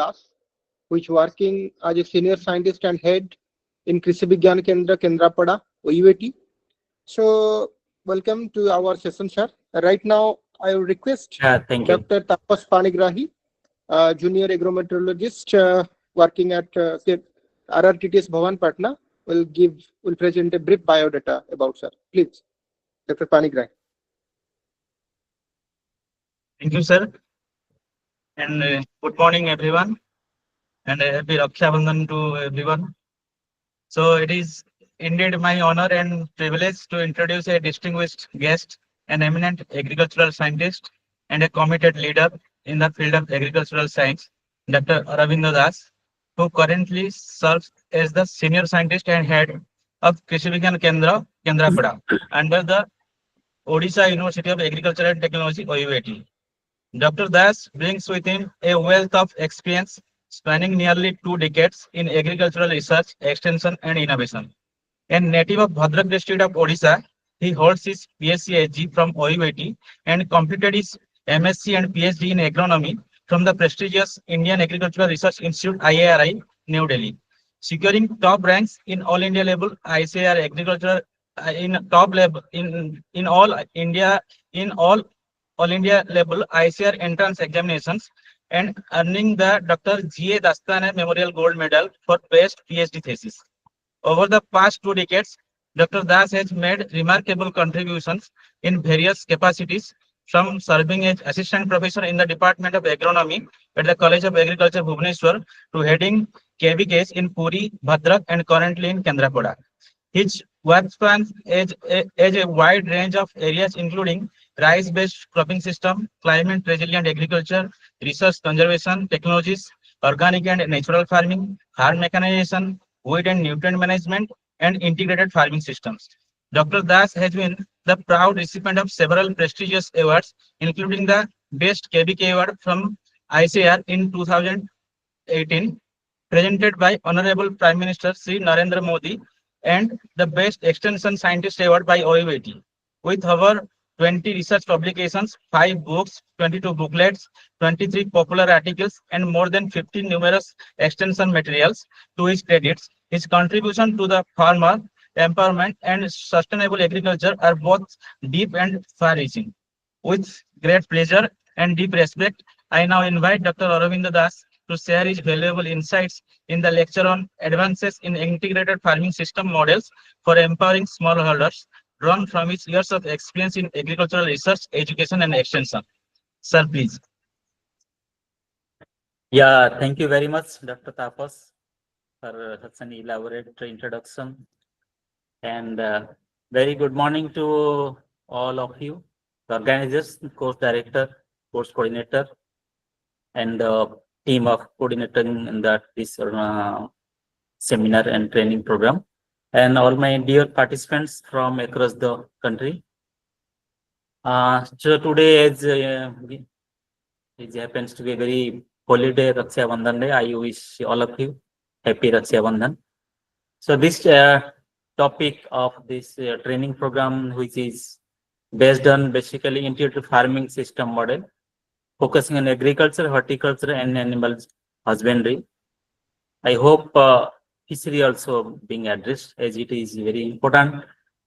Das, who is working as a senior scientist and head in Krishi Vigyan Kendra, Kendrapada, OUAT. So, welcome to our session, sir. Right now, I will request Thank you. Dr. Tapas Panigrahi, junior agrometeorologist working at RRTTS Bhavan Patna, will present a brief biodata about sir. Please, Dr. Panigrahi. Thank you, sir. And good morning, everyone. And happy Raksha Bandhan to everyone. So it is indeed my honor and privilege to introduce a distinguished guest, an eminent agricultural scientist and a committed leader in the field of agricultural science, Dr. Aravind Das, who currently serves as the senior scientist and head of Krishi Vigyan Kendra, Kendrapada, under the Odisha University of Agriculture and Technology, OUAT. Dr. Das brings with him a wealth of experience spanning nearly 2 decades in agricultural research, extension, and innovation. A native of Bhadrak district of Odisha, he holds his PSc from OUAT and completed his MSc and PhD in agronomy from the prestigious Indian Agricultural Research Institute IARI, New Delhi, securing top ranks in all India level ICAR agriculture in top level in all India in all India level ICAR entrance examinations and earning the Dr. G.A. Dastane Memorial Gold Medal for Best PhD Thesis. Over the past 2 decades, Dr. Das has made remarkable contributions in various capacities, from serving as Assistant Professor in the Department of Agronomy at the College of Agriculture, Bhubaneswar, to heading KVKs in Puri, Bhadrak, and currently in Kendrapada. His work spans a wide range of areas, including rice-based cropping system, climate-resilient agriculture, research conservation technologies, organic and natural farming, farm mechanization, weed and nutrient management, and integrated farming systems. Dr. Das has been the proud recipient of several prestigious awards, including the Best KBK Award from ICAR in 2018, presented by Honorable Prime Minister Sri Narendra Modi, and the Best Extension Scientist Award by OUAT. With over 20 research publications, 5 books, 22 booklets, 23 popular articles, and more than 50 numerous extension materials to his credits, his contribution to the farmer empowerment and sustainable agriculture are both deep and far-reaching. With great pleasure and deep respect, I now invite Dr. Aravind Das to share his valuable insights in the lecture on advances in integrated farming system models for empowering smallholders, drawn from his years of experience in agricultural research, education, and extension. Sir, please. Yeah, thank you very much, Dr. Tapas, for such an elaborate introduction. And very good morning to all of you, the organizers, course director, course coordinator, and the team of coordinating in this seminar and training program, and all my dear participants from across the country. So today, as it happens to be a very holiday Raksha Bandhan Day, I wish all of you happy Raksha Bandhan. So this topic of this training program, which is based on basically integrated farming system model, focusing on agriculture, horticulture, and animal husbandry. I hope fishery also being addressed, as it is very important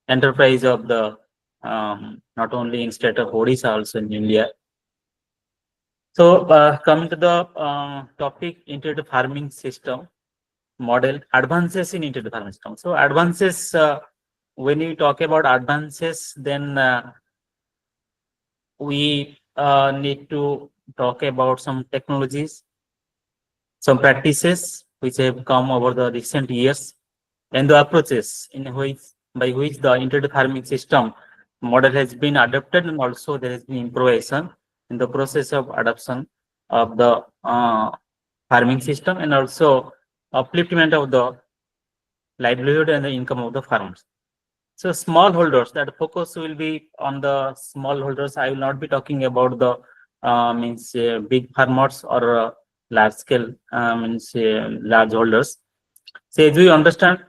enterprise of the not only in state of Odisha, also in India. So coming to the topic, integrated farming system model, advances in integrated farming system. So advances, when you talk about advances, then we need to talk about some technologies, some practices which have come over the recent years, and the approaches in which by which the integrated farming system model has been adopted, and also there has been improvisation in the process of adoption of the farming system, and also upliftment of the livelihood and the income of the farmers. So smallholders, that focus will be on the smallholders. I will not be talking about the big farmers or large scale large holders. So as we understand,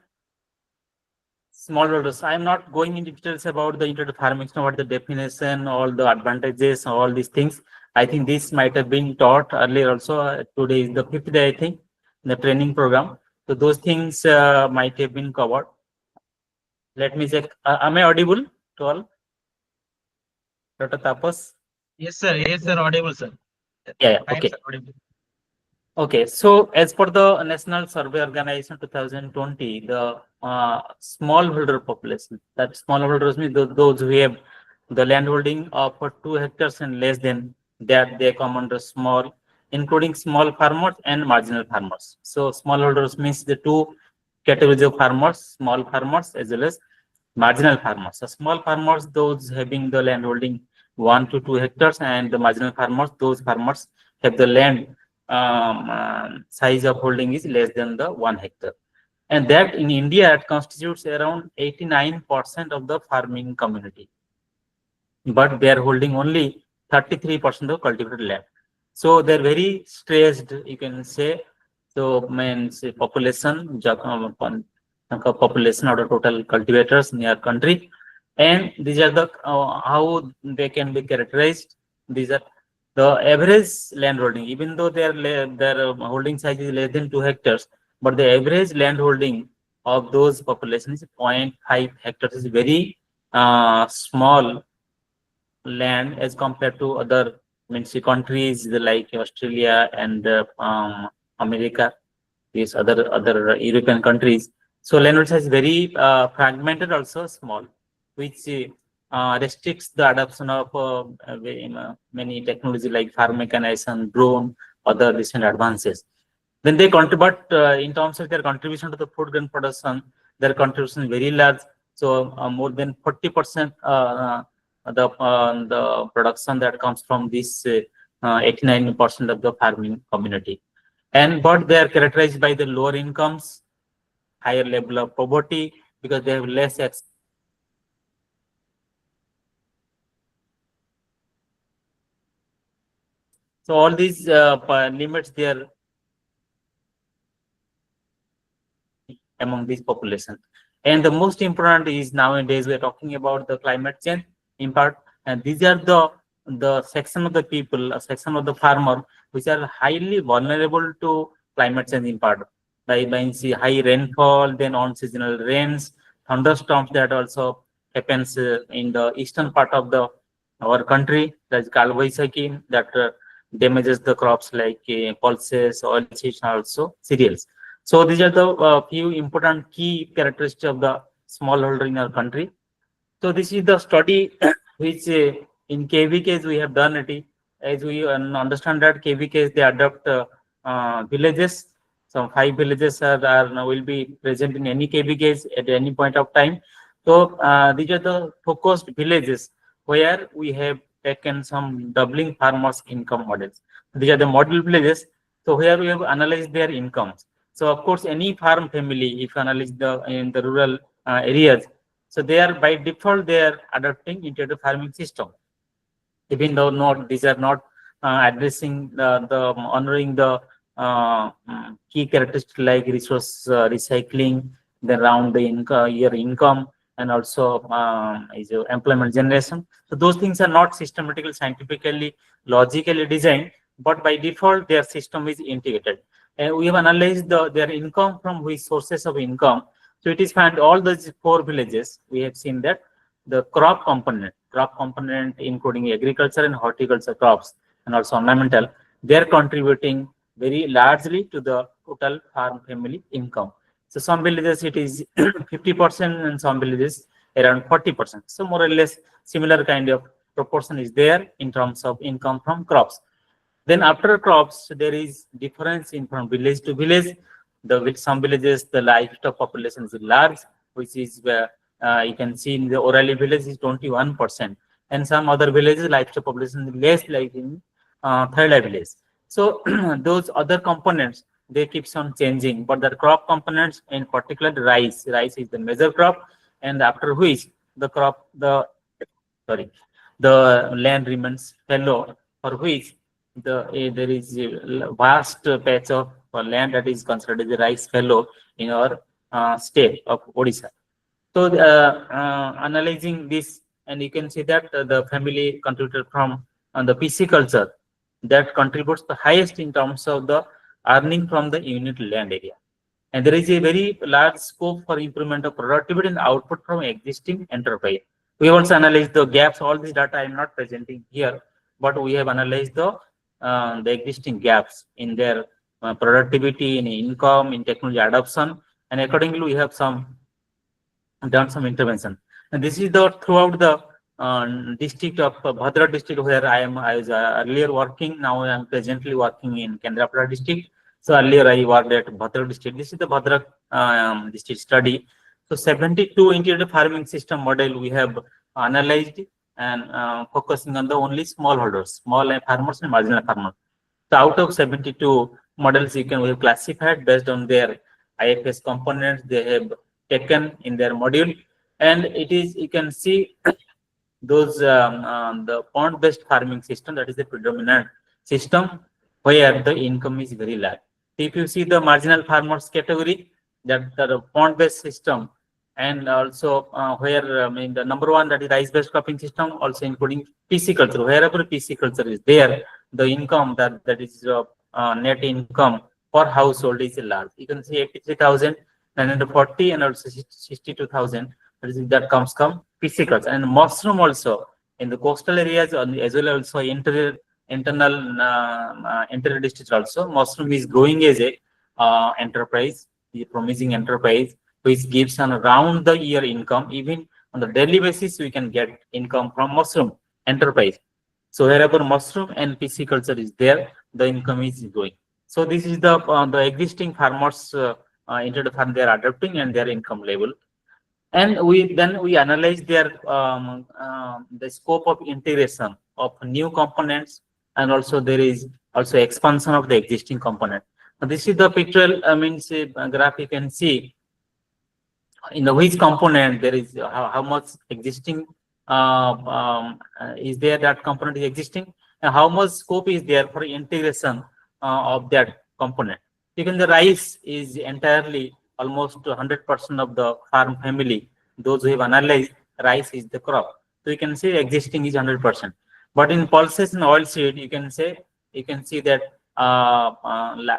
smallholders, I am not going into details about the integrated farming, what the definition, all the advantages, all these things. I think this might have been taught earlier also. Today is the 5th day, I think, in the training program. So those things might have been covered. Let me check. Am I audible to all? Dr. Tapas? Yes, sir. Yes, sir. Audible, sir. Yeah, Fine, okay. sir. Audible. Okay, so as per the National Survey Organization 2020, the smallholder population, that smallholders means those who have the landholding of 2 hectares and less than that, they come under small, including small farmers and marginal farmers. So smallholders means the two categories of farmers, small farmers as well as marginal farmers. So small farmers, those having the landholding 1 to 2 hectares, and the marginal farmers, those farmers have the land size of holding is less than the 1 hectare. And that in India, it constitutes around 89% of the farming community. But they are holding only 33% of cultivated land. So they're very stressed, you can say. So means population, population out of total cultivators in our country. And these are the how they can be characterized. These are the average land holding, even though their holding size is less than 2 hectares, but the average land holding of those populations is 0.5 hectares, is very small land as compared to other means countries like Australia and America, these other European countries. So land size is very fragmented, also small, which restricts the adoption of many technology like farm mechanization, drone, other recent advances. Then they contribute in terms of their contribution to the food grain production. Their contribution is very large. So more than 40% the production that comes from this 89% of the farming community. And but they are characterized by the lower incomes, higher level of poverty, because they have less access. So all these limits their among this population. And the most important is nowadays we are talking about the climate change impact, and these are the section of the people, a section of the farmer which are highly vulnerable to climate change impact by see high rainfall, then unseasonal rains, thunderstorms that also happens in the eastern part of the our country. That's Kalvaisaki that damages the crops like pulses, oilseeds, and also cereals. So these are the few important key characteristics of the smallholder in our country. So this is the study which in KVKs we have done it. As we understand that KVKs they adopt villages. Some 5 villages are now will be present in any KVKs at any point of time. So these are the focused villages where we have taken some doubling farmers income models. These are the model villages. So here we have analyzed their incomes. So of course, any farm family, if you analyze the in the rural areas, so they are by default they are adopting into the farming system, even though not these are not addressing the honoring the key characteristics like resource recycling, then around the year income, and also is employment generation. So those things are not systematically, scientifically, logically designed, but by default their system is integrated. And we have analyzed their income from which sources of income. So it is found all those 4 villages. We have seen that the crop component including agriculture and horticulture crops and also ornamental, they are contributing very largely to the total farm family income. So some villages it is 50% and some villages around 40%. So more or less similar kind of proportion is there in terms of income from crops. Then after crops, there is difference in from village to village. With some villages, the livestock population is large, which is where you can see in the Orali village is 21%, and some other villages livestock population is less, like in Thaila village. So those other components they keeps on changing, but the crop components, in particular rice is the major crop, and after which the crop sorry the land remains fallow, for which there is a vast patch of land that is considered as a rice fallow in our state of Odisha. So analyzing this, and you can see that the family contributed from the pisciculture that contributes the highest in terms of the earning from the unit land area. And there is a very large scope for improvement of productivity and output from existing enterprise. We also analyze the gaps. All this data I am not presenting here, but we have analyzed the existing gaps in their productivity, in income, in technology adoption, and accordingly we have done some intervention. And this is the throughout the district of Bhadra district where I was earlier working. Now I am presently working in Kendrapara district. So earlier I worked at Bhadra district. This is the Bhadra district study. So 72 integrated farming system model we have analyzed and focusing on the only smallholders, small farmers and marginal farmers. So out of 72 models, we have classified based on their IFS components they have taken in their module, and it is you can see those the pond-based farming system, that is the predominant system where the income is very large. If you see the marginal farmers category, that the pond-based system, and also where the number one, that is rice-based cropping system, also including PC culture. Wherever PC culture is there, the income that is net income per household is large. You can see 83,940 and also 62,000. That comes from pisciculture. And mushroom also in the coastal areas, as well as also interior districts also, mushroom is growing as a enterprise, the promising enterprise, which gives an around the year income. Even on the daily basis, we can get income from mushroom enterprise. So wherever mushroom and pisciculture is there, the income is growing. So this is the existing farmers into the farm they are adopting and their income level. And we analyze their the scope of integration of new components, and also there is also expansion of the existing component. Now, this is the pictorial graph. You can see in the which component there is how much existing is there, that component is existing, and how much scope is there for integration of that component. Even the rice is entirely almost 100% of the farm family. Those who have analyzed, rice is the crop. So you can see existing is 100%. But in pulses and oilseed, you can see that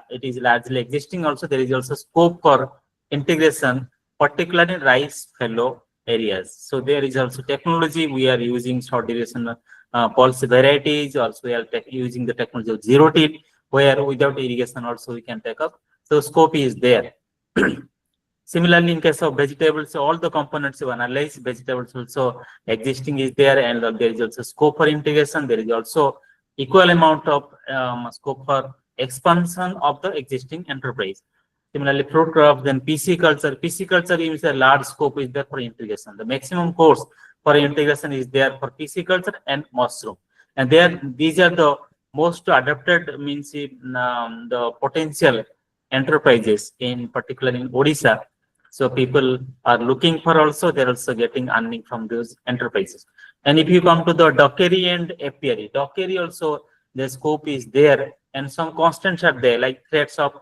it is largely existing. Also, there is also scope for integration, particularly in rice fallow areas. So there is also technology we are using, short duration pulse varieties. Also, we are using the technology of zero till, where without irrigation also we can take up. So scope is there. Similarly, in case of vegetables, all the components you analyze, vegetables also existing is there, and there is also scope for integration. There is also equal amount of scope for expansion of the existing enterprise. Similarly, fruit crops, then PC culture. PC culture is a large scope is there for integration. The maximum course for integration is there for PC culture and mushroom. And these are the most adapted the potential enterprises, in particular in Odisha. So people are looking for, also they're also getting earning from those enterprises. And if you come to the dockery and apiary, dockery also the scope is there, and some constants are there, like threats of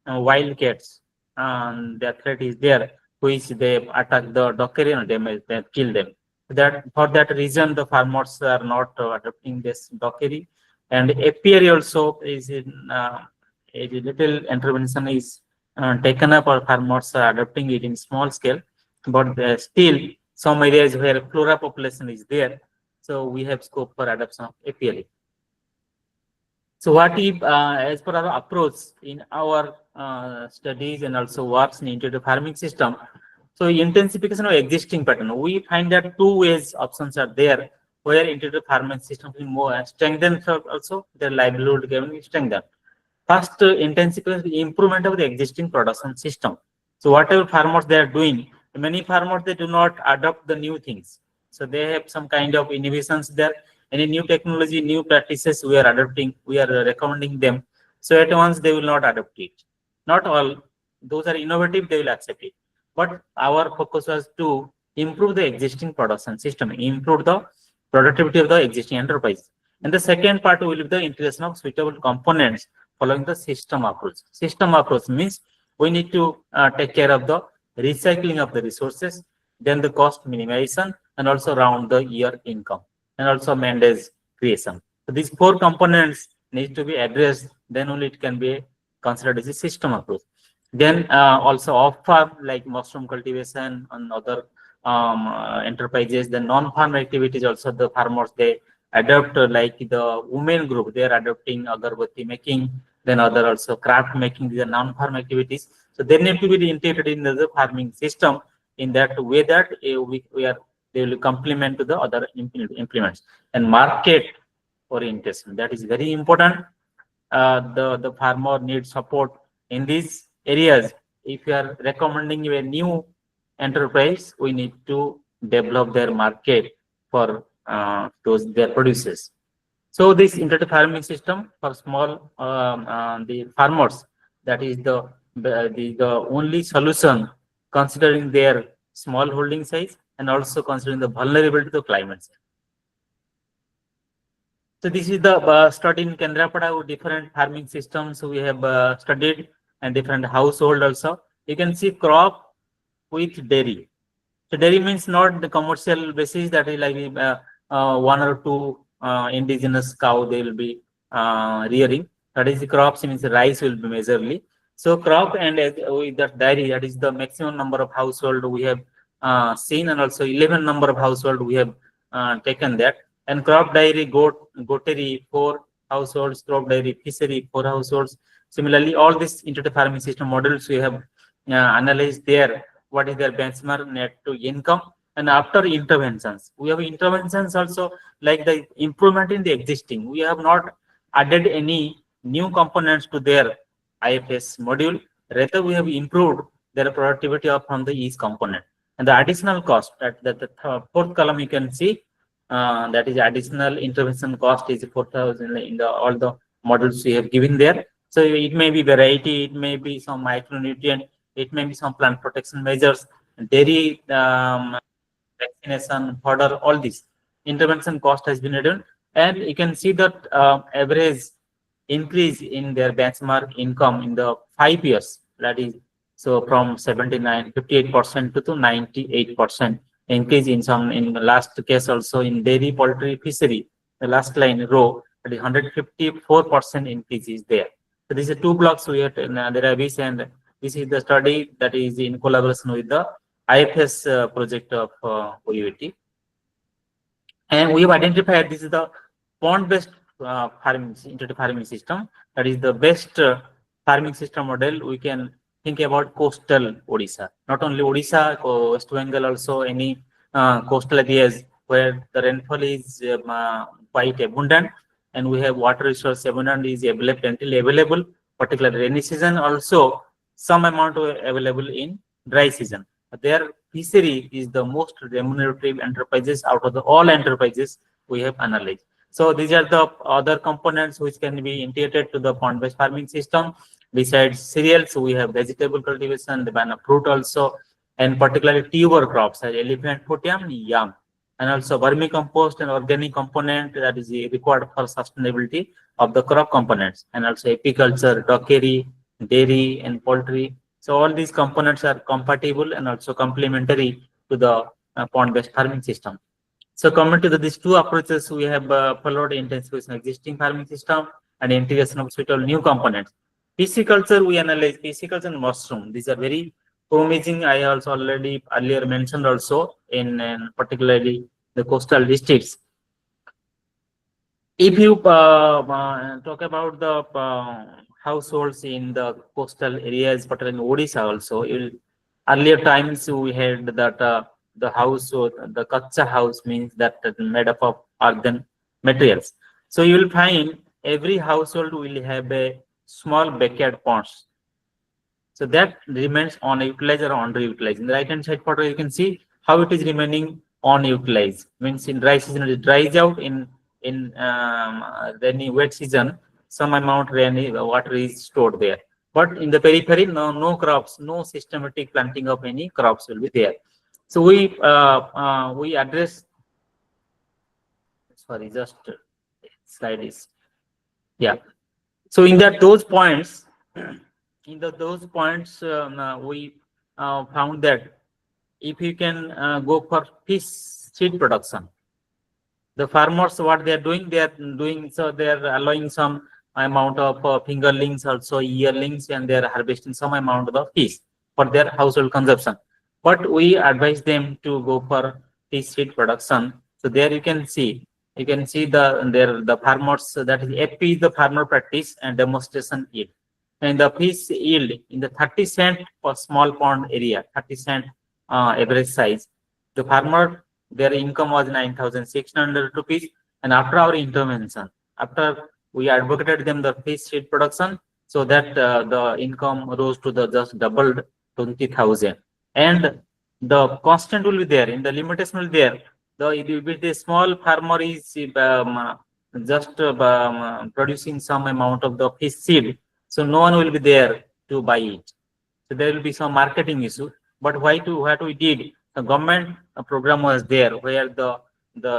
wild cats. The threat is there, which they attack the dockery and they kill them. That for that reason, the farmers are not adopting this dockery. And apiary also is in a little intervention is taken up, or farmers are adopting it in small scale, but still some areas where flora population is there, so we have scope for adoption of apiary. So what if, as per our approach in our studies and also works in integrated farming system, so intensification of existing pattern, we find that two ways options are there where integrated farming system will more strengthen, also their livelihood giving strengthen. First, intensification, improvement of the existing production system. So whatever farmers they are doing, many farmers they do not adopt the new things. So they have some kind of innovations there. Any new technology, new practices we are adopting, we are recommending them. So at once they will not adopt it. Not all, those are innovative, they will accept it. But our focus was to improve the existing production system, improve the productivity of the existing enterprise. And the second part will be the integration of suitable components following the system approach. System approach means we need to take care of the recycling of the resources, then the cost minimization, and also round the year income, and also mandate creation. So these four components need to be addressed, then only it can be considered as a system approach. Then also off-farm like mushroom cultivation and other enterprises, the non-farm activities also the farmers they adopt like the women group, they are adopting agarbatti making, then other also craft making, these are non-farm activities. So they need to be integrated in the farming system in that way that we are they will complement to the other implements. And market orientation, that is very important. The farmer needs support in these areas. If you are recommending a new enterprise, we need to develop their market for those their produces. So this integrated farming system for small the farmers, that is the only solution considering their small holding size and also considering the vulnerability to climate change. So this is the study in Kendrapada with different farming systems we have studied and different household also. You can see crop with dairy. So dairy means not the commercial basis, that is like one or two indigenous cow they will be rearing. That is the crops means the rice will be majorly. So crop and with that dairy, that is the maximum number of household we have seen, and also 11 number of household we have taken that. And crop dairy, goatery, 4 households, crop dairy, fishery, 4 households. Similarly, all these integrated farming system models we have analyzed there. What is their benchmark net to income? And after interventions, we have interventions also like the improvement in the existing. We have not added any new components to their IFS module. Rather, we have improved their productivity from the each component. And the additional cost at the fourth column you can see that is additional intervention cost is 4,000 in the all the models we have given there. So it may be variety, it may be some micronutrient, it may be some plant protection measures, dairy vaccination, fodder, all these intervention cost has been reduced, and you can see that average increase in their benchmark income in the 5 years. That is so from 58% to 98% increase in some in the last case also in dairy, poultry, fishery. The last line row, that is 154% increase is there. So these are two blocks we have there are this, and this is the study that is in collaboration with the IFS project of OUT. And we have identified this is the pond-based farming integrated farming system. That is the best farming system model. We can think about coastal Odisha, not only Odisha, West Bengal, also any coastal areas where the rainfall is quite abundant, and we have water resource abundant is available, particularly rainy season. Also, some amount available in dry season. Their fishery is the most remunerative enterprises out of the all enterprises we have analyzed. So these are the other components which can be integrated to the pond-based farming system. Besides cereals, we have vegetable cultivation, the banana fruit also, and particularly tuber crops like elephant foot yam, and also vermicompost and organic component that is required for sustainability of the crop components, and also apiculture, dockery, dairy, and poultry. So all these components are compatible and also complementary to the pond-based farming system. So coming to these two approaches, we have followed intensification of existing farming system and integration of suitable new components. Pisciculture, we analyze pisciculture and mushroom. These are very promising. I also already earlier mentioned also in particularly the coastal districts. If you talk about the households in the coastal areas, particularly in Odisha also, earlier times we had that the house, or the kacha house means that made up of earthen materials. So you will find every household will have a small backyard ponds. So that remains unutilized or underutilized. In the right hand side photo, you can see how it is remaining unutilized. Means in dry season it dries out, in rainy wet season some amount rainy water is stored there. But in the periphery, no crops, no systematic planting of any crops will be there. So we address. Sorry, just slide is yeah. So in those points, we found that if you can go for fish seed production, The farmers, what they are doing, so they are allowing some amount of fingerlings, also yearlings, and they are harvesting some amount of fish for their household consumption. But we advise them to go for fish seed production. So there you can see the farmers, that is FP is the farmer practice and demonstration yield. And the fish yield in the 30 cent for small pond area, 30 cent average size. The farmer, their income was 9,600 rupees. And after our intervention, after we advocated them the fish seed production, so that the income rose to the just doubled 20,000. And the constant will be there, in the limitation will be there. The small farmer is just producing some amount of the fish seed, so no one will be there to buy it. So there will be some marketing issue. But what we did, the government program was there where the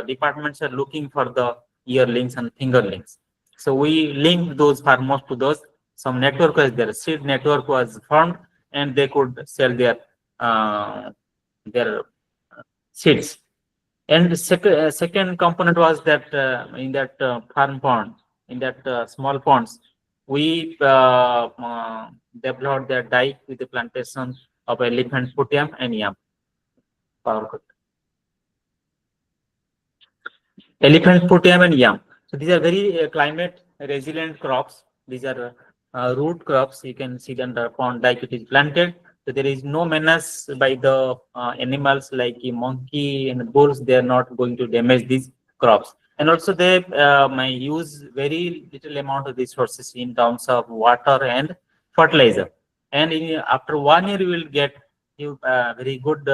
departments are looking for the yearlings and fingerlings. So we linked those farmers to those. Some network was there, seed network was formed, and they could sell their seeds. And the second component was that in that farm pond, in that small ponds, we developed the dike with the plantation of elephant putium and yam. Power cut. Elephant putium and yam. So these are very climate resilient crops. These are root crops. You can see that the pond dike it is planted. So there is no menace by the animals like a monkey and bulls. They are not going to damage these crops. And also they may use very little amount of resources in terms of water and fertilizer. And after 1 year, you will get very good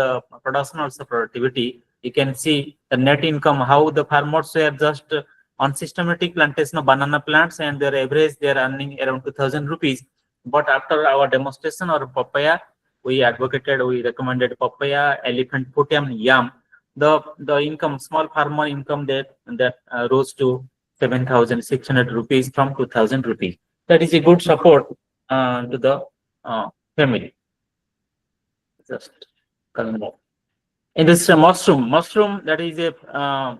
production, also productivity. You can see the net income, how the farmers were just on systematic plantation of banana plants, and their average they are earning around 2,000 rupees. But after our demonstration or papaya, we advocated, we recommended papaya, elephant putium, yam. The income, small farmer income that rose to 7,600 rupees from 2,000 rupees. That is a good support to the family. Just coming up. In this mushroom, that is a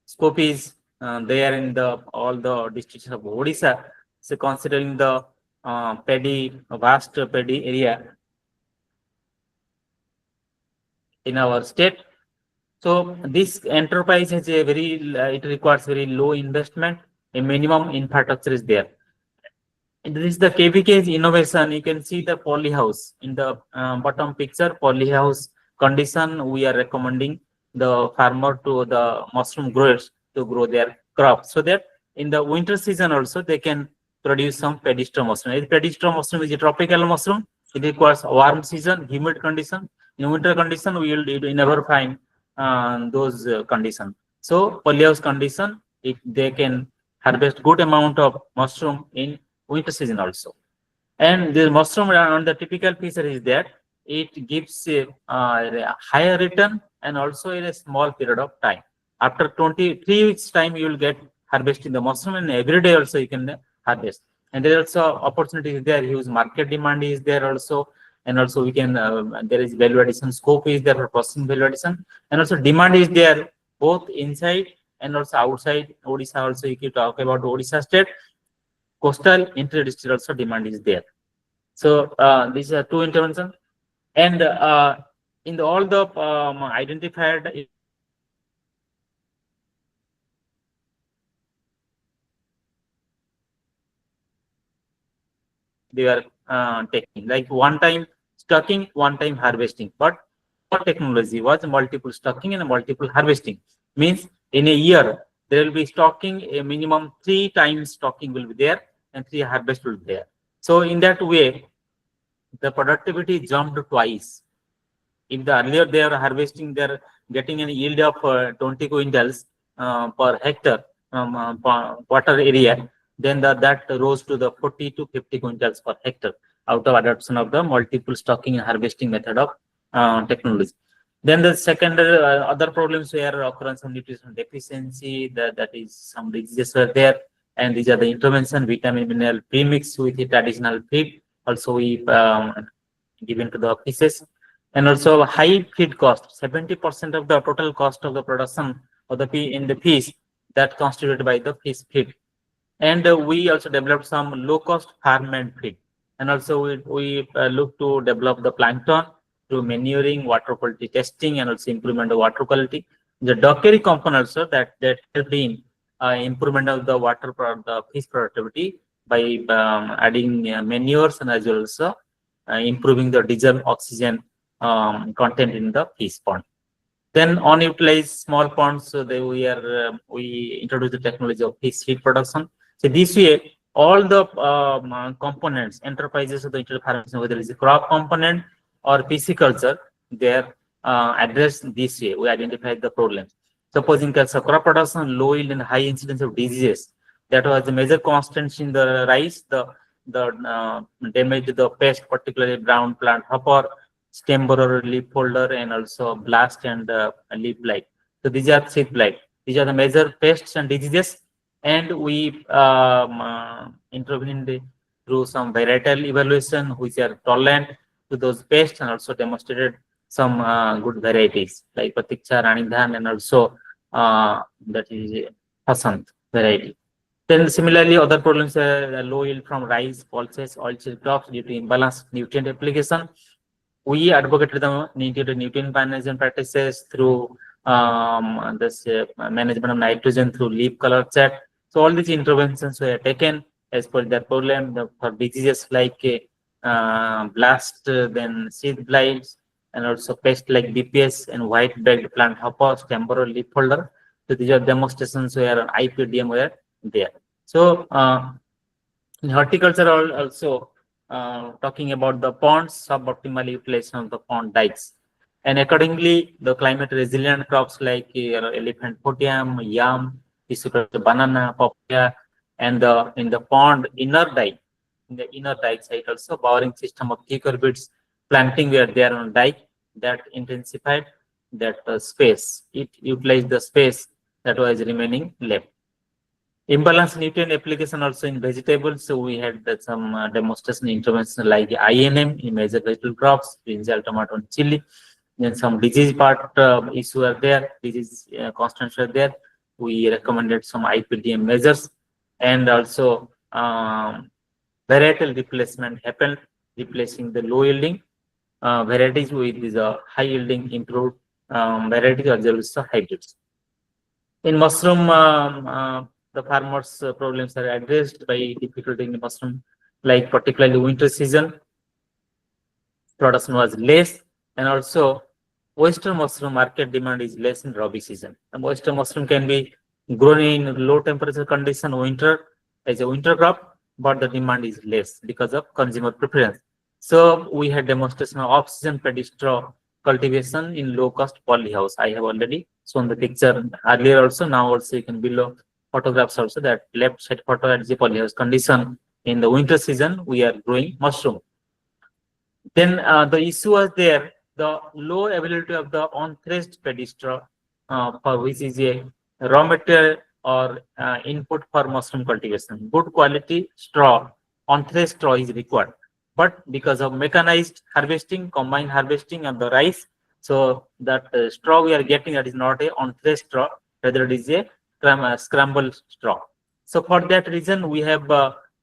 scope is there in all the districts of Odisha. So considering the vast paddy area in our state. So this enterprise has a it requires very low investment. A minimum infrastructure is there. And this is the KVK's innovation. You can see the polyhouse in the bottom picture. Polyhouse condition, we are recommending the farmer to the mushroom growers to grow their crops, so that in the winter season also they can produce some pedestre mushroom. The pedestre mushroom is a tropical mushroom. It requires warm season, humid condition. In winter condition, we will never find those conditions. So polyhouse condition, if they can harvest good amount of mushroom in winter season also. And the mushroom on the typical feature is that it gives a higher return and also in a small period of time. After 23 weeks time, you will get harvesting the mushroom, and every day also you can harvest. And there also opportunity is there, huge market demand is there also. And also we can, there is value addition scope is there for processing value addition. And also demand is there both inside and also outside Odisha also. If you talk about Odisha state, coastal, inter-district also demand is there. So these are two interventions. And in all the identified they are taking, like one time stocking, one time harvesting. But what technology was multiple stocking and multiple harvesting? Means in a year there will be stocking, a minimum 3 times stocking will be there and 3 harvest will be there. So in that way, the productivity jumped twice. If the earlier they are harvesting, they are getting a yield of 20 quintals per hectare water area, then that rose to the 40 to 50 quintals per hectare out of adoption of the multiple stocking and harvesting method of technology. Then the second other problems were occurrence of nutrition deficiency, that is some diseases were there, and these are the intervention, vitamin mineral premix with the traditional feed also we given to the fishes. And also high feed cost, 70% of the total cost of the production or in the fish that constituted by the fish feed. And we also developed some low-cost farm-made feed. And also we look to develop the plankton through manuring, water quality testing, and also improvement of water quality. The dockery component also that helped in improvement of the the fish productivity by adding manures and as well as improving the diesel oxygen content in the fish pond. Then unutilized small ponds, so we introduce the technology of fish feed production. So this way, all the components, enterprises of the internal farming, whether it's a crop component or pisciculture, they are addressed this way. We identify the problems. Supposing that crop production, low yield and high incidence of diseases, that was the major constants in the rice. The damage to the pest, particularly brown plant hopper, stem borer, leaf folder, and also blast and leaf blight. So these are seed blight. These are the major pests and diseases, and we intervened through some varietal evaluation, which are tolerant to those pests, and also demonstrated some good varieties like Pratiksha, Ranidhan, and also that is Hasant variety. Then similarly, other problems are low yield from rice, pulses, oilseed crops due to imbalanced nutrient application. We advocated the nutrient management practices through this management of nitrogen through leaf color chart. So all these interventions were taken as per their problem for diseases like blast, then seed blights, and also pests like BPS and white-backed plant hopper, stem borer, leaf folder. So these are demonstrations where IPDM were there. So in horticulture also talking about the ponds, suboptimal utilization of the pond dikes. And accordingly, the climate resilient crops like elephant photium, yam, banana, papaya, and in the pond inner dike, in the inner dike side also bowering system of cucurbits planting where they are on dike that intensified that space. It utilized the space that was remaining left. Imbalance nutrient application also in vegetables. So we had some demonstration intervention like INM in major vegetable crops, brinjal, tomato, and chili. Then some disease part issue are there, disease constants are there. We recommended some IPDM measures, and also varietal replacement happened, replacing the low yielding varieties with these high yielding improved varieties as well as hybrids. In mushroom, the farmers' problems are addressed by difficulty in the mushroom, like particularly winter season, production was less, and also oyster mushroom market demand is less in Rabi season. And oyster mushroom can be grown in low temperature condition winter as a winter crop, but the demand is less because of consumer preference. So we had demonstration of off-season paddy straw cultivation in low-cost polyhouse. I have already shown the picture earlier also. Now also you can below photographs also that left side photo at the polyhouse condition. In the winter season, we are growing mushroom. Then the issue was there, the low availability of the on-threshed paddy straw, for which is a raw material or input for mushroom cultivation. Good quality straw, on-threshed straw is required. But because of mechanized harvesting, combined harvesting of the rice, so that straw we are getting, that is not a on-threshed straw, rather it is a scrambled straw. So for that reason, we have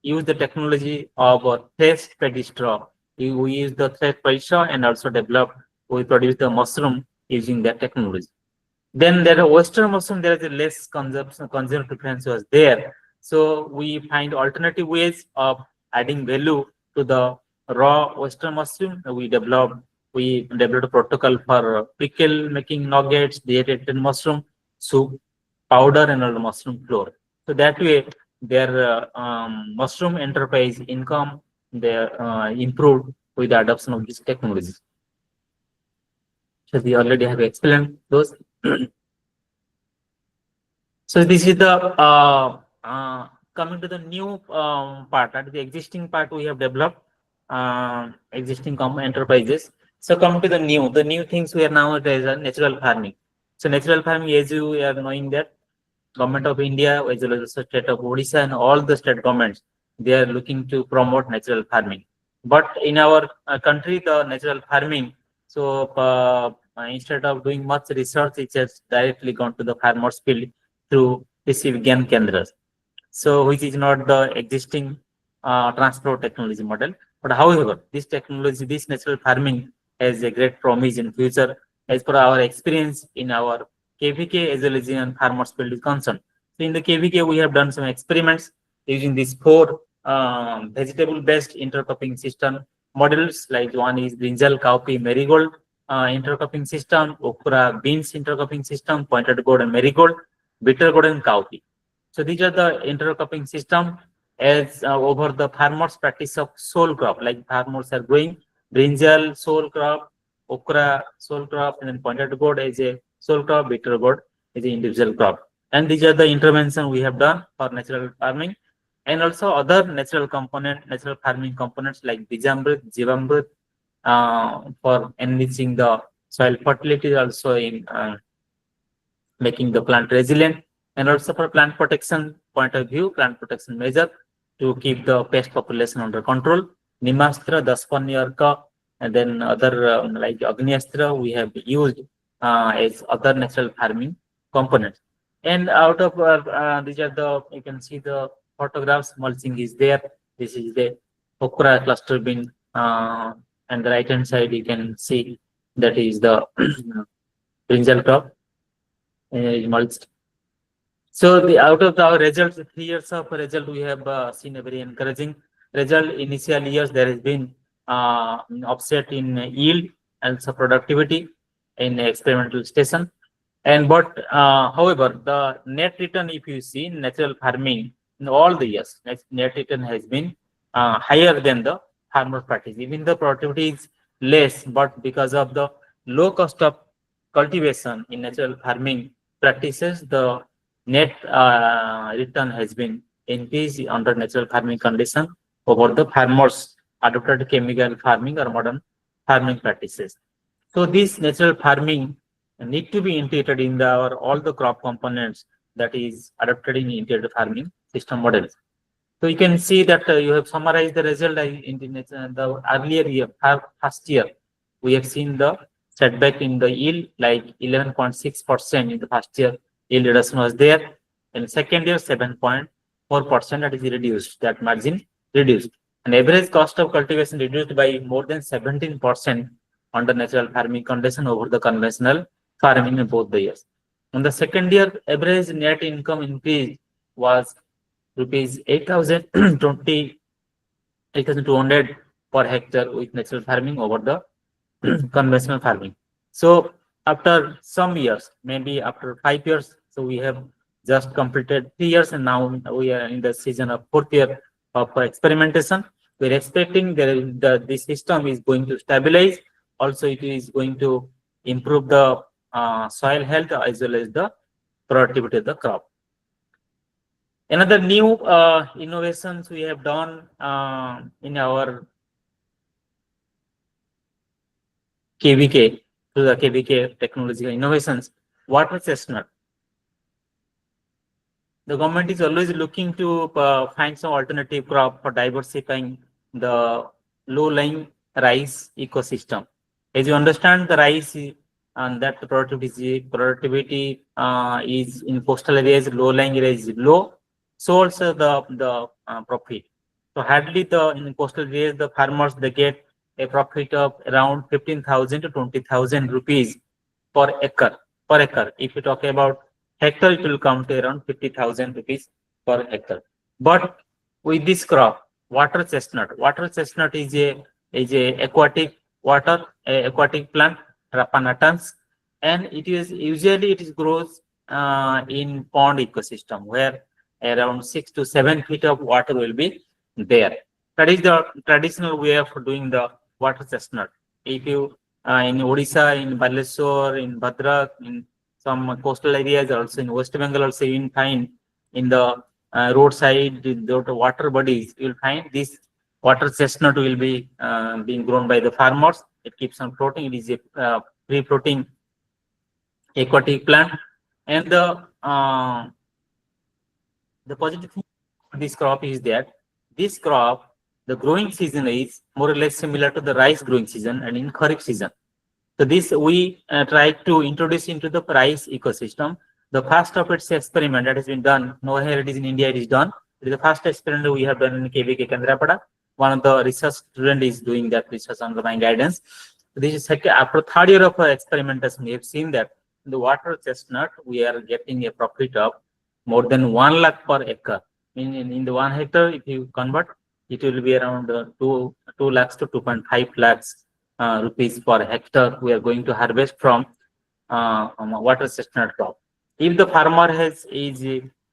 used the technology of threshed paddy straw. We use the threshed paddy straw and also we produce the mushroom using that technology. Then there are oyster mushroom, there is a less consumer preference was there. So we find alternative ways of adding value to the raw oyster mushroom. We developed a protocol for pickle making nuggets, dehydrated mushroom soup, powder, and all mushroom flour. So that way their mushroom enterprise income they improved with the adoption of this technology. So we already have explained those. So this is the coming to the new part. That is the existing part we have developed, existing enterprises. So coming to the new things we are nowadays are natural farming. So natural farming, as you are knowing that Government of India, as well as the state of Odisha and all the state governments, they are looking to promote natural farming. But in our country, the natural farming, so instead of doing much research, it has directly gone to the farmer's field through Krishi Vigyan Kendras. So which is not the existing transport technology model. But however, this technology, this natural farming has a great promise in future as per our experience in our KVK as well as in farmers field is concerned. So in the KVK, we have done some experiments using these four vegetable based intercropping system models, like one is brinjal, cowpea, marigold intercropping system, okra, beans intercropping system, pointed gourd and marigold, bitter gourd and cowpea. So these are the intercropping system as over the farmers practice of sole crop, like farmers are growing brinjal sole crop, okra sole crop, and then pointed gourd as a sole crop, bitter gourd is an individual crop. And these are the intervention we have done for natural farming, and also other natural farming components like Bijamrit, Jivamrit for enriching the soil fertility, also in making the plant resilient, and also for plant protection point of view, plant protection measure to keep the pest population under control. Nimastra, Daspaniyarka, and then other like Agniastra we have used as other natural farming components. And out of these are the, you can see the photographs, mulching is there. This is the okra cluster bin, and the right hand side you can see that is the brinjal crop mulched. So the out of our results, 3 years of result, we have seen a very encouraging result. Initial years there has been offset in yield and also productivity in experimental station. And but however, the net return, if you see in natural farming in all the years, net return has been higher than the farmer practice. Even the productivity is less, but because of the low cost of cultivation in natural farming practices, the net return has been increased under natural farming condition over the farmers adopted chemical farming or modern farming practices. So this natural farming need to be integrated in our all the crop components that is adopted in integrated farming system models. So you can see that you have summarized the result in the earlier year, first year. We have seen the setback in the yield, like 11.6% in the first year yield reduction was there. In second year, 7.4% that is reduced, that margin reduced. And average cost of cultivation reduced by more than 17% under natural farming condition over the conventional farming in both the years. In the second year, average net income increase was rupees 8,200 per hectare with natural farming over the conventional farming. So after some years, maybe after 5 years, so we have just completed 3 years, and now we are in the season of fourth year of experimentation. We're expecting this system is going to stabilize. Also, it is going to improve the soil health as well as the productivity of the crop. Another new innovations we have done in our KVK, through the KVK technological innovations, water chestnut. The government is always looking to find some alternative crop for diversifying the low-lying rice ecosystem. As you understand, the rice and that productivity is in coastal areas, low-lying areas is low. So also the profit. So hardly in coastal areas, the farmers they get a profit of around 15,000 to 20,000 rupees per acre. If you talk about hectare, it will come to around 50,000 rupees per hectare. But with this crop, water chestnut is a aquatic plant, Rapanatans, and it grows in pond ecosystem where around 6 to 7 feet of water will be there. That is the traditional way of doing the water chestnut. If you in Odisha, in Baleshwar, in Bhadrak, in some coastal areas, also in West Bengal, also you will find in the roadside, the water bodies, you will find this water chestnut will be being grown by the farmers. It keeps on floating. It is a free-floating aquatic plant, and the positive thing about this crop is that this crop, the growing season is more or less similar to the rice growing season and in Kharif season. So this we try to introduce into the rice ecosystem. The first of its experiment that has been done, nowhere it is in India, it is done. It is the first experiment we have done in KVK Kendrapada. One of the research student is doing that research under my guidance. This is second, after third year of experimentation, we have seen that in the water chestnut, we are getting a profit of more than 1 lakh per acre. In the 1 hectare, if you convert, it will be around 2 lakhs to 2.5 lakhs rupees per hectare we are going to harvest from water chestnut crop. If the farmer is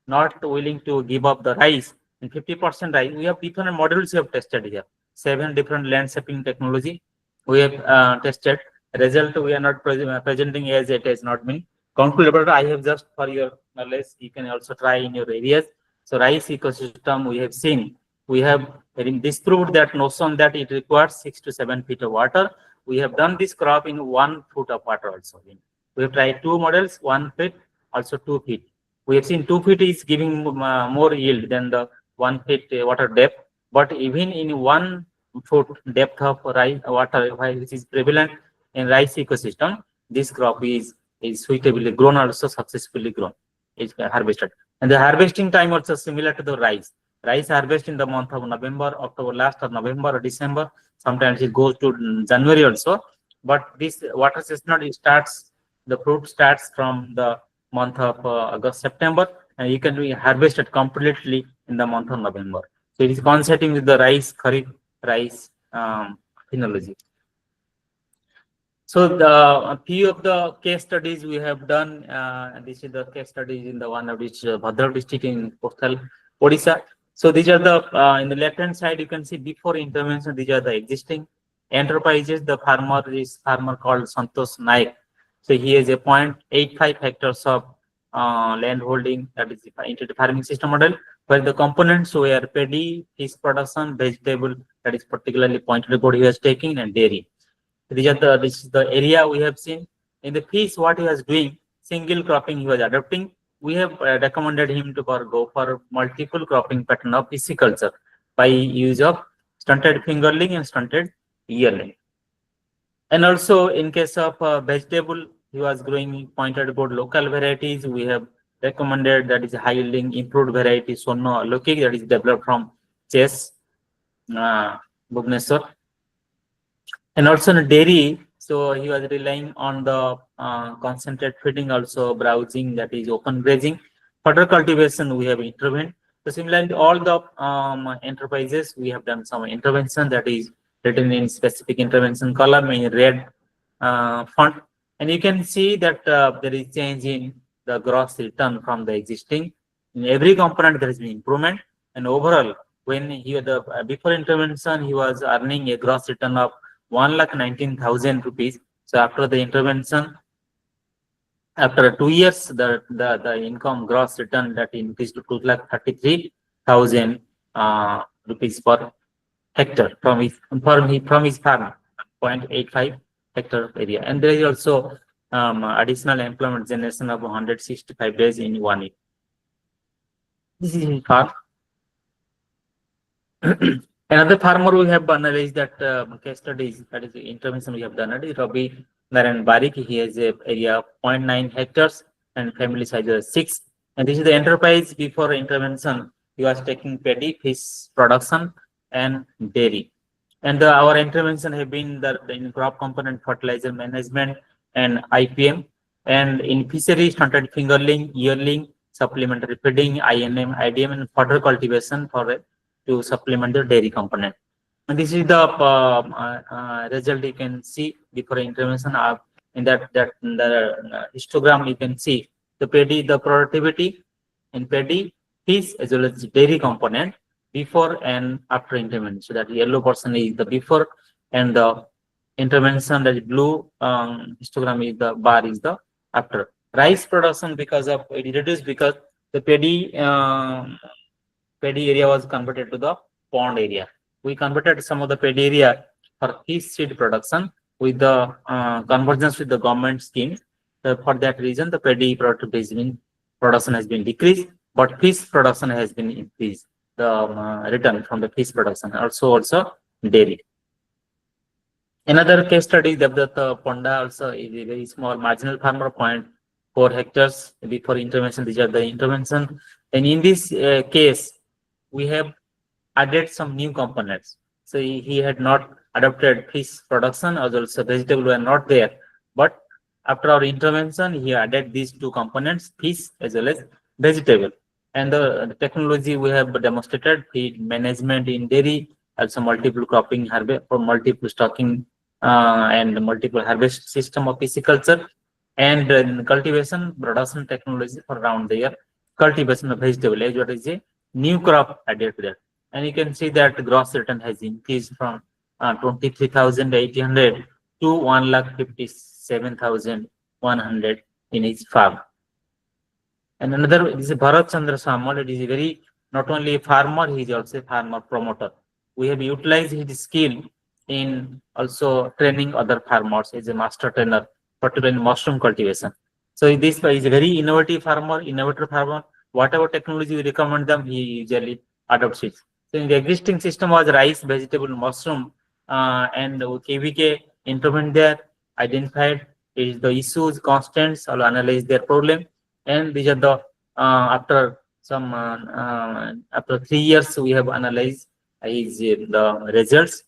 not willing to give up the rice, and 50% rice, we have different models we have tested here. 7 different landscaping technology we have tested. Result we are not presenting as it has not been concluded, but I have just for your knowledge, you can also try in your areas. So rice ecosystem we have seen, we have disproved that notion that it requires 6 to 7 feet of water. We have done this crop in 1 foot of water also. We have tried 2 models, 1 feet, also 2 feet. We have seen 2 feet is giving more yield than the 1 feet water depth. But even in 1 foot depth of rice water, which is prevalent in rice ecosystem, this crop is suitably grown, also successfully grown, is harvested. And the harvesting time also similar to the rice. Rice harvest in the month of November, October last, or November or December. Sometimes it goes to January also. But this water chestnut, it starts, the fruit starts from the month of August, September, and you can be harvested completely in the month of November. So it is coinciding with the rice, kharif rice phenology. So a few of the case studies we have done. This is the case studies in the one of which Bhadrak district in coastal Odisha. So these are the in the left hand side you can see before intervention. These are the existing enterprises. The farmer is farmer called Santosh Naik. So he has a 0.85 hectares of land holding, that is into the farming system model, where the components were paddy, fish production, vegetable, that is particularly pointed gourd he was taking, and dairy. This is the area we have seen. In the fish, what he was doing, single cropping he was adopting. We have recommended him to go for multiple cropping pattern of pisciculture by use of stunted fingerling and stunted yearling. And also in case of vegetable, he was growing pointed gourd local varieties. We have recommended that is high yielding improved variety Sonno Alokik, that is developed from Chess, Bhubaneswar. And also in dairy, so he was relying on the concentrate feeding, also browsing, that is open grazing. Further cultivation, we have intervened. So similarly, all the enterprises, we have done some intervention, that is written in specific intervention column in red font. And you can see that there is change in the gross return from the existing. In every component, there has been improvement. And overall, when he had before intervention, he was earning a gross return of 1,19,000 rupees. So after the intervention, after 2 years, the income gross return that increased to 2,33,000 rupees per hectare from his farm, 0.85 hectare area. And there is also additional employment generation of 165 days in 1 year. This is in farm. Another farmer we have analyzed that case studies, that is the intervention we have done. It is Rabi Narayan Barik. He has a area of 0.9 hectares and family size is 6. And this is the enterprise before intervention. He was taking paddy, fish production, and dairy. And our intervention have been in crop component fertilizer management and IPM, and in fishery stunted fingerling, yearling, supplementary feeding, INM, IDM, and further cultivation for to supplement the dairy component. And this is the result you can see before intervention. In that the histogram you can see the paddy, the productivity in paddy, fish as well as dairy component before and after intervention. So that yellow portion is the before, and the intervention, that is blue histogram is the bar is the after. Rice production, because of it reduced because the paddy area was converted to the pond area. We converted some of the paddy area for fish seed production with the convergence with the government scheme. For that reason, the paddy production has been decreased, but fish production has been increased. The return from the fish production, also dairy. Another case study, Devdatta Ponda also is a very small marginal farmer, 0.4 hectares before intervention. These are the intervention. And in this case, we have added some new components. So he had not adopted fish production, as also vegetable were not there. But after our intervention, he added these two components, fish as well as vegetable. And the technology we have demonstrated, feed management in dairy, also multiple cropping harvest for multiple stocking and multiple harvest system of pisciculture, and cultivation production technology for around the year cultivation of vegetable as what is a new crop added to that. And you can see that gross return has increased from 23,800 to 1,57,100 in each farm. And another is Bharat Chandra Samal. It is a very not only a farmer, he is also a farmer promoter. We have utilized his skill in also training other farmers as a master trainer, particularly in mushroom cultivation. So this is a very innovative farmer, innovator farmer. Whatever technology we recommend them, he usually adopts it. So in the existing system was rice, vegetable, mushroom, and KVK implement there, identified is the issues, constants, or analyze their problem, and these are the after some after 3 years we have analyzed his the results.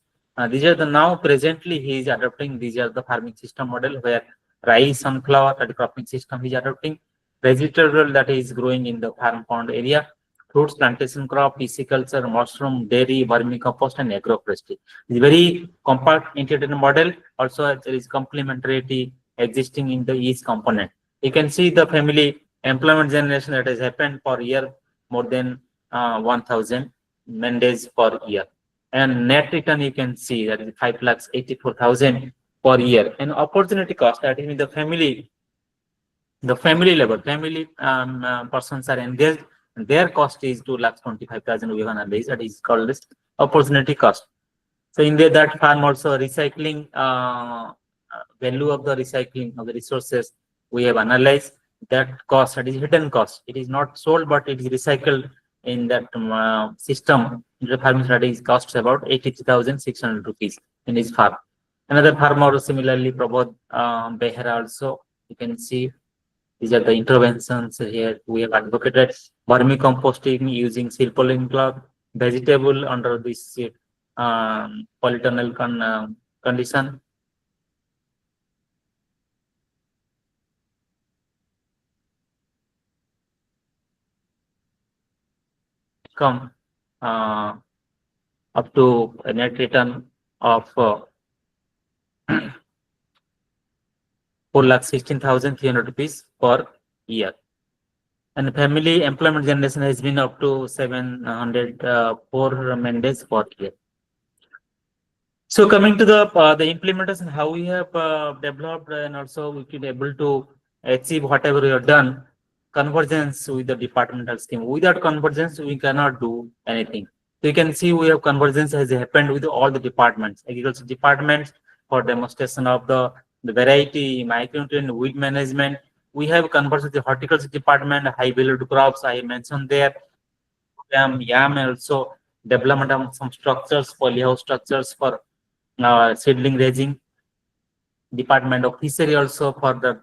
These are the now presently he is adopting. These are the farming system model where rice, sunflower, that cropping system he is adopting. Vegetable that is growing in the farm pond area, fruits, plantation crop, pisciculture, mushroom, dairy, vermicompost, and agroforestry. It's very compact integrated model. Also, there is complementarity existing in the each component. You can see the family employment generation that has happened per year more than 1,000 man days per year. And net return you can see that is 5,84,000 per year. And opportunity cost, that is the family level, family persons are engaged, their cost is 2,25,000 we have analyzed. That is called this opportunity cost. So in there, that farm also recycling value of the recycling of the resources we have analyzed. That cost, that is hidden cost. It is not sold, but it is recycled in that system. The farming strategy costs about 83,600 rupees in his farm. Another farmer similarly, Prabodh Behra also, you can see these are the interventions here we have advocated. Vermicomposting using silpoline cloth, vegetable under this polytunnel condition. Come up to a net return of 4,16,300 rupees per year. And family employment generation has been up to 704 man days per year. So coming to the implementation, how we have developed and also we can able to achieve whatever we have done, convergence with the departmental scheme. Without convergence, we cannot do anything. So you can see we have convergence has happened with all the departments, agriculture departments for demonstration of the variety, micronutrient, weed management. We have converged with the horticulture department, high valued crops I mentioned there, yam also development of some structures, polyhouse structures for seedling raising, department of fishery also for the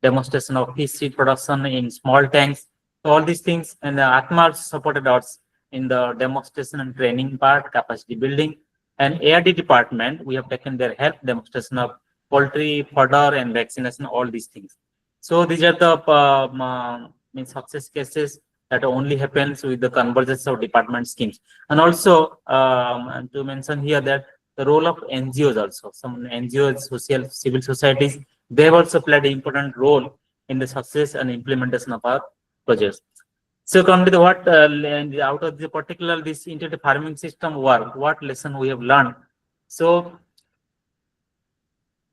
demonstration of fish seed production in small tanks. So all these things, and Atma supported us in the demonstration and training part, capacity building. And ARD department, we have taken their help, demonstration of poultry, fodder, and vaccination, all these things. So these are the success cases that only happens with the convergence of department schemes. And also to mention here that the role of NGOs also, some NGOs, civil societies, they have also played an important role in the success and implementation of our projects. So come to the what out of the particular this integrated farming system work, what lesson we have learned. So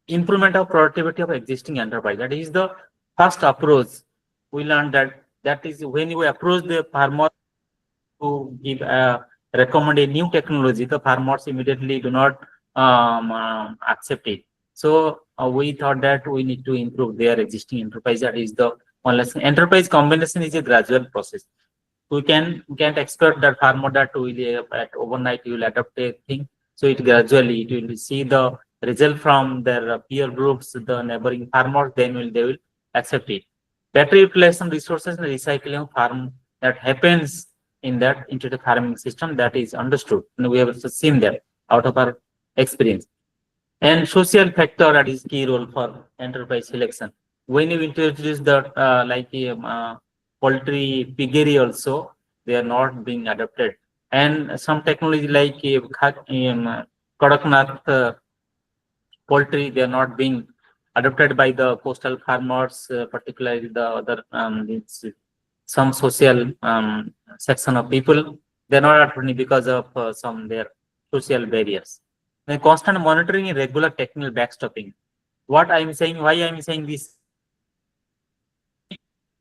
improvement of productivity of existing enterprise. That is the first approach. We learned that is when we approach the farmer to give recommend a new technology, the farmers immediately do not accept it. So we thought that we need to improve their existing enterprise. That is the one lesson. Enterprise combination is a gradual process. We can't expect that farmer that will at overnight you will adopt a thing. So it gradually it will see the result from their peer groups, the neighboring farmers, then they will accept it. Better utilization resources and recycling farm that happens in that into the farming system, that is understood. And we have also seen that out of our experience. And social factor, that is key role for enterprise selection. When you introduce the poultry piggery also, they are not being adopted. And some technology like Kadaknath poultry, they are not being adopted by the coastal farmers, particularly the other some social section of people. They're not adopting because of some their social barriers. The constant monitoring and regular technical backstopping. What I'm saying, why I'm saying this,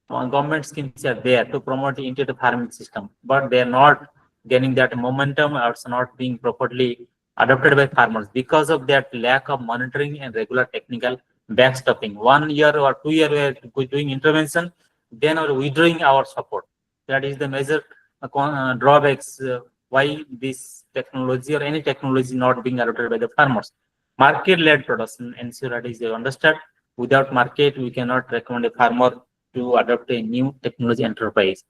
government schemes are there to promote into the farming system, but they are not gaining that momentum, or it's not being properly adopted by farmers because of that lack of monitoring and regular technical backstopping. 1 year or 2 year we're doing intervention, then we're withdrawing our support. That is the major drawbacks why this technology or any technology not being adopted by the farmers. Market-led production ensure that is understood. Without market, we cannot recommend a farmer to adopt a new technology enterprise.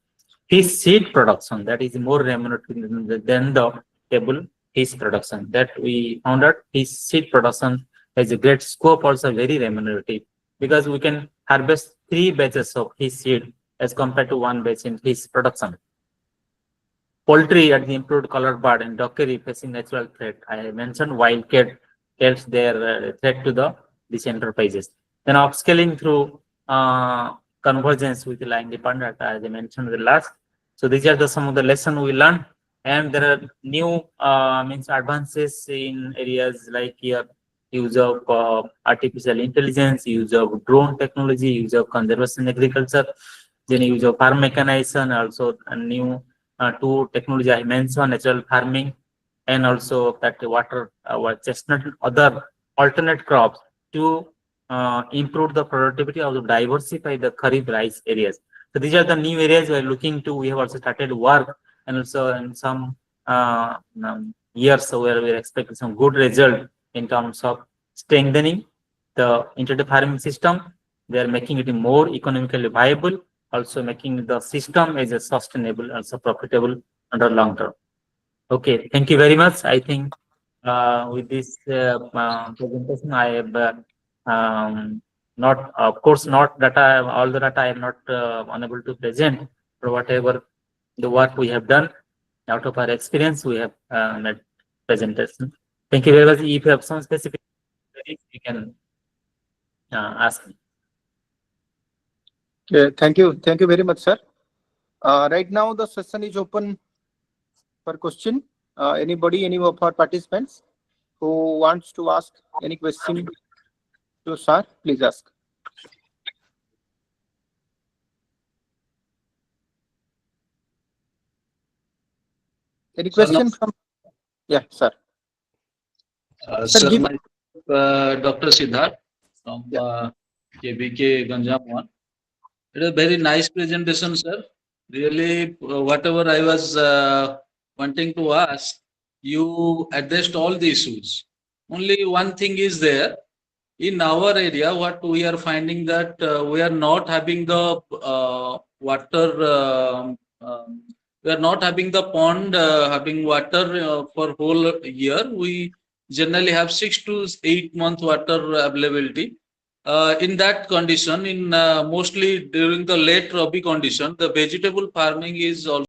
Fish seed production, that is more remunerative than the table fish production. That we found out fish seed production has a great scope, also very remunerative, because we can harvest 3 batches of fish seed as compared to 1 batch in fish production. Poultry at the improved color bird and dockery facing natural threat. I mentioned wildcat tells their threat to these enterprises. Then upscaling through convergence with the line dependent, as I mentioned the last. So these are some of the lessons we learned, and there are new means advances in areas like here use of artificial intelligence, use of drone technology, use of conservation agriculture, then use of farm mechanization, also a new two technology I mentioned, natural farming, and also that water chestnut, other alternate crops to improve the productivity or to diversify the kharif rice areas. So these are the new areas we are looking to. We have also started work, and also in some years where we are expecting some good result in terms of strengthening the integrated farming system. They are making it more economically viable, also making the system as a sustainable, also profitable under long term. Okay, thank you very much. I think with this presentation, I have not, of course, not data, all the data I am not unable to present, for whatever the work we have done out of our experience, we have made presentation. Thank you very much. If you have some specific queries, you can ask me. Thank you. Thank you very much, sir. Right now, the session is open for question. Anybody, any of our participants who wants to ask any question to sir, please ask. Any question from? Yeah, sir. Sir, give- my Dr. Siddharth from KBK Ganjam. It is a very nice presentation, sir. Really, whatever I was wanting to ask, you addressed all the issues. Only one thing is there. In our area, what we are finding that we are not having the water, we are not having the pond having water for whole year. We generally have 6 to 8 month water availability. In that condition, in mostly during the late Rabi condition, the vegetable farming is also